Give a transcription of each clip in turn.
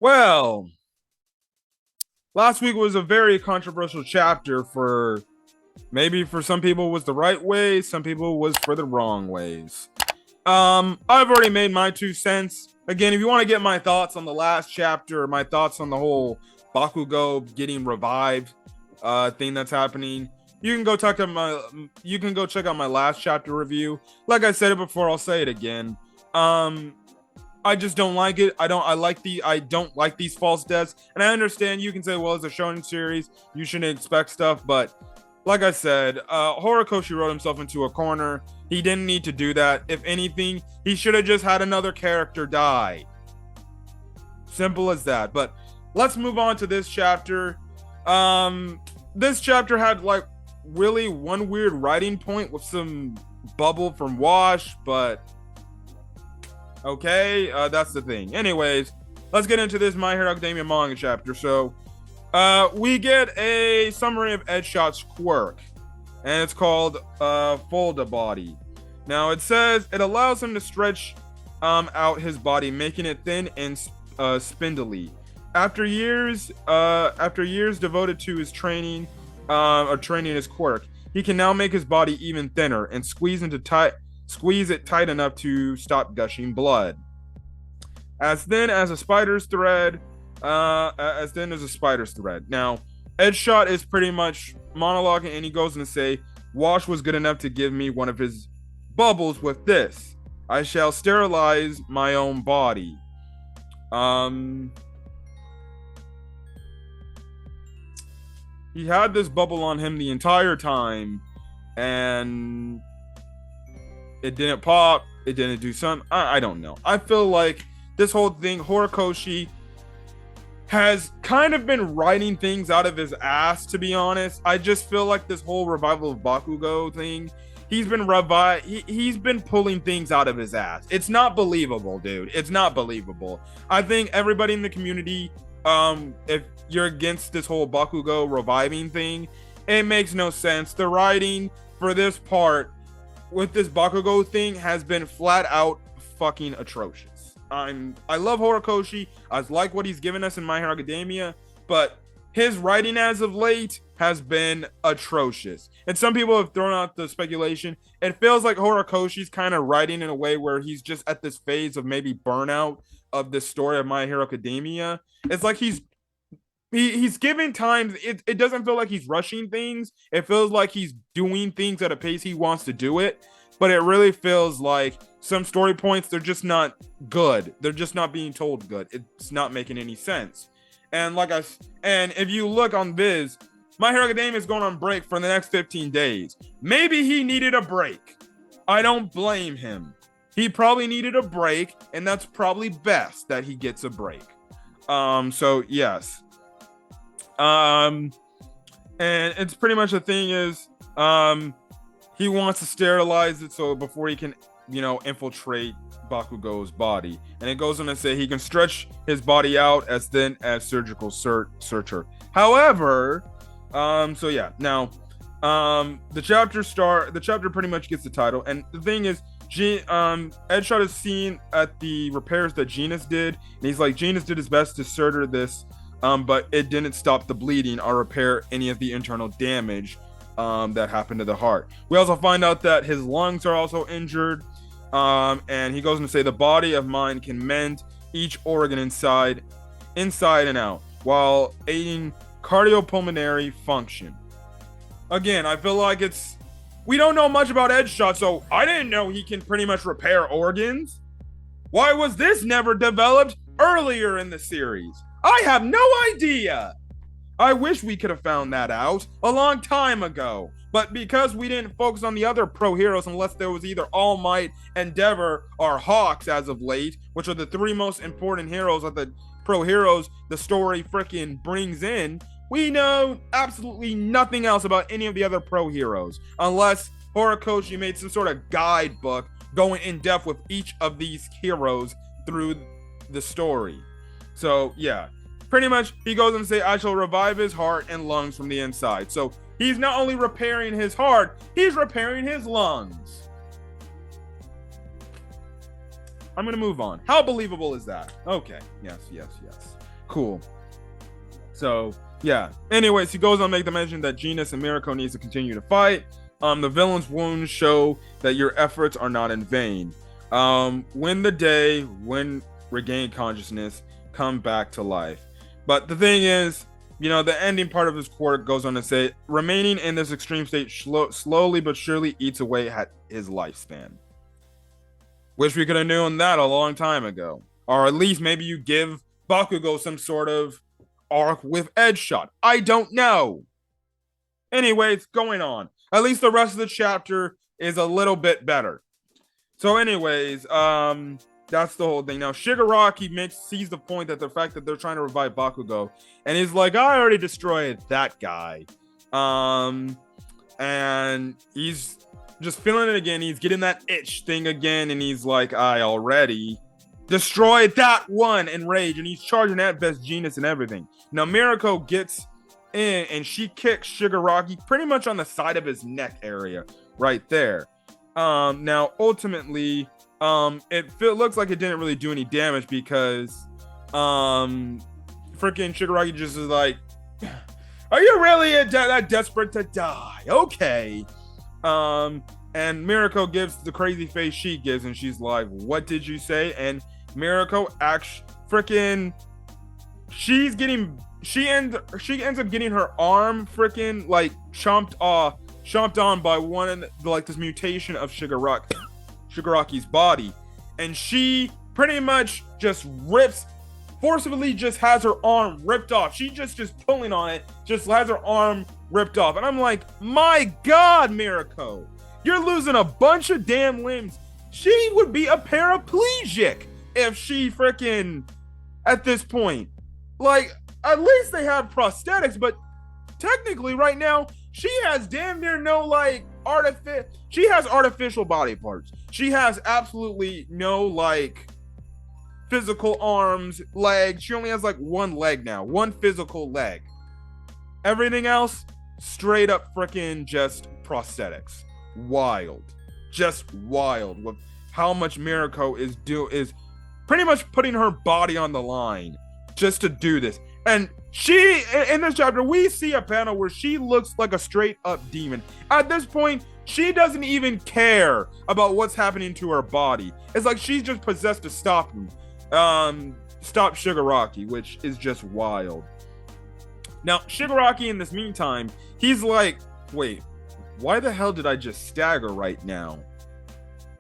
Well, last week was a very controversial chapter for maybe for some people was the right way, some people was for the wrong ways. I've already made my 2 cents. Again, if you want to get my thoughts on the last chapter, my thoughts on the whole Bakugou getting revived thing that's happening, you can go check out my last chapter review. Like I said it before, I'll say it again. I just don't like it. I don't like these false deaths. And I understand you can say, well, it's a shonen series, you shouldn't expect stuff, but like I said, Horikoshi wrote himself into a corner. He didn't need to do that. If anything, he should have just had another character die. Simple as that. But let's move on to this chapter. This chapter had like really one weird writing point with some bubble from Wash, but okay, that's the thing. Anyways, let's get into this My Hero Academia manga chapter. So, we get a summary of Edgeshot's quirk, and it's called Folda Body. Now, it says it allows him to stretch out his body, making it thin and spindly. After years devoted to his training his quirk, he can now make his body even thinner and squeeze it tight enough to stop gushing blood. As thin as a spider's thread. Now, Edgeshot is pretty much monologuing, and he goes and say, Wash was good enough to give me one of his bubbles with this. I shall sterilize my own body. He had this bubble on him the entire time, and it didn't pop. It didn't do something. I don't know. I feel like this whole thing, Horikoshi has kind of been writing things out of his ass, to be honest. I just feel like this whole revival of Bakugou thing, he's been pulling things out of his ass. It's not believable, dude. It's not believable. I think everybody in the community, if you're against this whole Bakugou reviving thing, it makes no sense. The writing for this part with this Bakugou thing has been flat out fucking atrocious. I love Horikoshi. I like what he's given us in My Hero Academia, but his writing as of late has been atrocious. And some people have thrown out the speculation. It feels like Horikoshi's kind of writing in a way where he's just at this phase of maybe burnout of the story of My Hero Academia. It's like he's giving times. It doesn't feel like he's rushing things. It feels like he's doing things at a pace he wants to do it. But it really feels like some story points, they're just not good. They're just not being told good. It's not making any sense. And if you look on Viz, My Hero Academia is going on break for the next 15 days. Maybe he needed a break. I don't blame him. He probably needed a break, and that's probably best that he gets a break. So yes. And it's pretty much the thing is, he wants to sterilize it so before he can, infiltrate Bakugou's body. And it goes on to say he can stretch his body out as thin as surgical suture. However, so yeah, now, the chapter pretty much gets the title. And the thing is, Edgeshot is seen at the repairs that Genus did. And he's like, Genus did his best to suture this, but it didn't stop the bleeding or repair any of the internal damage that happened to the heart. We also find out that his lungs are also injured, and he goes on to say the body of mine can mend each organ inside and out while aiding cardiopulmonary function. Again, I feel like we don't know much about Edgeshot, so I didn't know he can pretty much repair organs. Why was this never developed earlier in the series? I have no idea. I wish we could have found that out a long time ago. But because we didn't focus on the other pro heroes unless there was either All Might, Endeavor, or Hawks as of late, which are the three most important heroes of the pro heroes the story freaking brings in, we know absolutely nothing else about any of the other pro heroes. Unless Horikoshi made some sort of guidebook going in depth with each of these heroes through the story. So, yeah. Pretty much, he goes and say, I shall revive his heart and lungs from the inside. So, he's not only repairing his heart, he's repairing his lungs. I'm going to move on. How believable is that? Okay. Yes. Cool. So, yeah. Anyways, he goes on to make the mention that Genis and Mirko needs to continue to fight. The villain's wounds show that your efforts are not in vain. When regain consciousness, come back to life. But the thing is, the ending part of his quote goes on to say, remaining in this extreme state slowly but surely eats away at his lifespan. Wish we could have known that a long time ago. Or at least maybe you give Bakugou some sort of arc with Edgeshot. I don't know. Anyways, going on. At least the rest of the chapter is a little bit better. So anyways, that's the whole thing. Now, Shigiraki sees the point that the fact that they're trying to revive Bakugou, and he's like, I already destroyed that guy. And he's just feeling it again. He's getting that itch thing again, and he's like, I already destroyed that one in rage, and he's charging at best Genis and everything. Now, Mirko gets in, and she kicks Shigiraki pretty much on the side of his neck area, right there. Now, ultimately, looks like it didn't really do any damage because freaking Shigiraki just is like, are you really that desperate to die? Okay. And Mirko gives the crazy face she gives, and she's like, what did you say? And Mirko she ends up getting her arm freaking like chomped on by one like this mutation of Shigiraki's body, and she pretty much just forcibly has her arm ripped off. She just pulling on it, just has her arm ripped off. And I'm like, my God, Mirko, you're losing a bunch of damn limbs. She would be a paraplegic if she freaking, at this point, like, at least they have prosthetics, but technically right now, she has damn near no, like, she has artificial body parts. She has absolutely no, like, physical arms, legs. She only has, like, one leg now. One physical leg. Everything else, straight up freaking just prosthetics. Wild. Just wild with how much Mirko is pretty much putting her body on the line just to do this. And she, in this chapter, we see a panel where she looks like a straight up demon. At this point, she doesn't even care about what's happening to her body. It's like she's just possessed to stop him. Stop Shigiraki, which is just wild. Now, Shigiraki, in this meantime, he's like, wait, why the hell did I just stagger right now?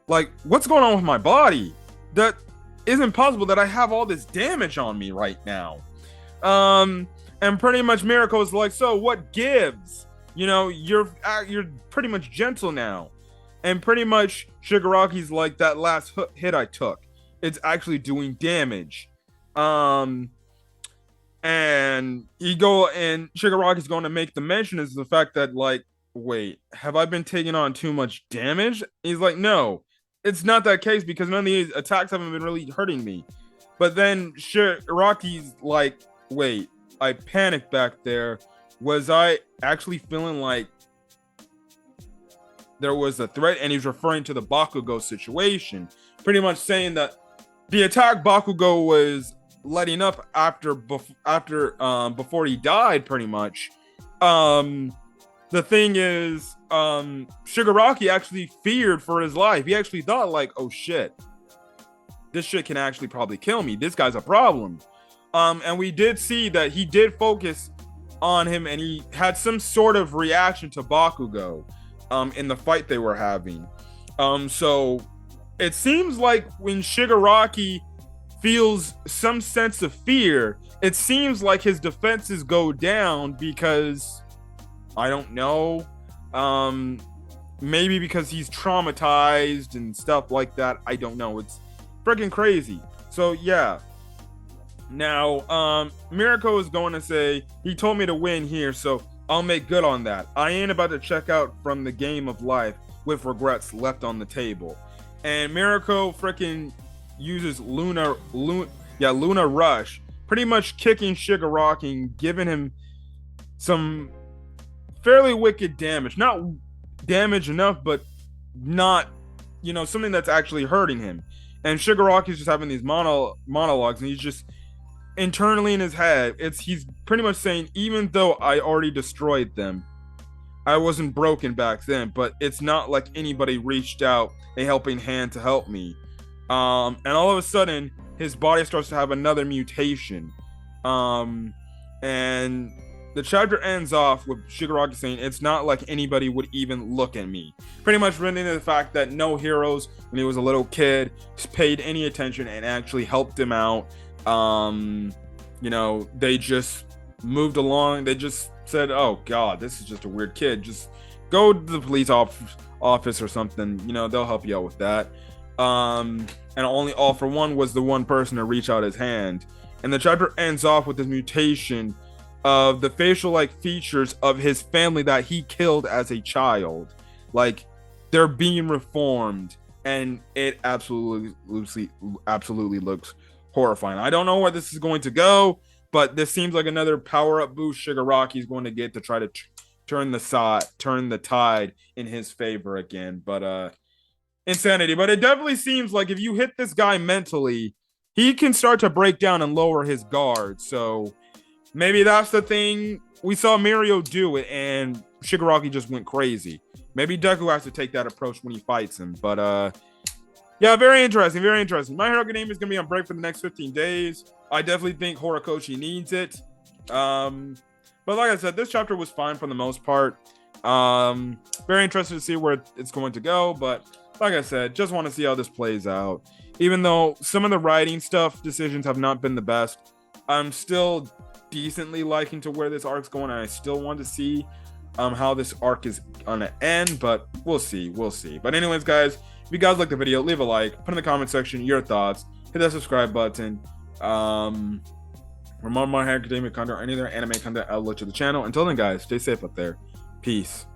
Like, what's going on with my body? That isn't possible that I have all this damage on me right now. And pretty much Mirko is like, so what gives? You're pretty much gentle now. And pretty much Shigiraki's like, that last hit I took, it's actually doing damage. And Shigiraki's going to make the mention is the fact that, like, wait, have I been taking on too much damage? He's like, no, it's not that case because none of these attacks haven't been really hurting me. But then Shigiraki's like, wait, I panicked back there. Was I actually feeling like there was a threat? And he's referring to the Bakugou situation, pretty much saying that the attack Bakugou was letting up before he died, pretty much. The thing is, Shigiraki actually feared for his life. He actually thought, like, oh shit, this shit can actually probably kill me. This guy's a problem. And we did see that he did focus on him, and he had some sort of reaction to Bakugou in the fight they were having. So it seems like when Shigiraki feels some sense of fear, it seems like his defenses go down because, I don't know, maybe because he's traumatized and stuff like that. I don't know. It's freaking crazy. So yeah. Now, Mirko is going to say, he told me to win here, so I'll make good on that. I ain't about to check out from the game of life with regrets left on the table. And Mirko freaking uses Luna Rush, pretty much kicking Shigiraki and giving him some fairly wicked damage. Not damage enough, but not, something that's actually hurting him. And Shigiraki's just having these monologues, and he's just, internally in his head, he's pretty much saying, even though I already destroyed them, I wasn't broken back then, but it's not like anybody reached out a helping hand to help me. And all of a sudden, his body starts to have another mutation. And the chapter ends off with Shigiraki saying, it's not like anybody would even look at me. Pretty much running into the fact that no heroes, when he was a little kid, paid any attention and actually helped him out. They just moved along. They just said, oh God, this is just a weird kid. Just go to the police office or something. They'll help you out with that. And only All for One was the one person to reach out his hand. And the chapter ends off with this mutation of the facial features of his family that he killed as a child. They're being reformed, and it absolutely looks horrifying. I don't know where this is going to go, but this seems like another power-up boost Shigaraki is going to get to try to turn the tide in his favor again. But insanity. But it definitely seems like if you hit this guy mentally, he can start to break down and lower his guard. So maybe that's the thing. We saw Mirko do it, and Shigiraki just went crazy. Maybe Deku has to take that approach when he fights him. But yeah, very interesting, very interesting. My Hero Academia is going to be on break for the next 15 days. I definitely think Horikoshi needs it. But like I said, this chapter was fine for the most part. Very interested to see where it's going to go. But like I said, just want to see how this plays out. Even though some of the writing decisions have not been the best, I'm still decently liking to where this arc's going. And I still want to see how this arc is going to end. But we'll see. But anyways, guys, if you guys like the video, leave a like. Put in the comment section your thoughts. Hit that subscribe button. For more My Hero Academia content or any other anime content, I'll let you the channel. Until then, guys, stay safe up there. Peace.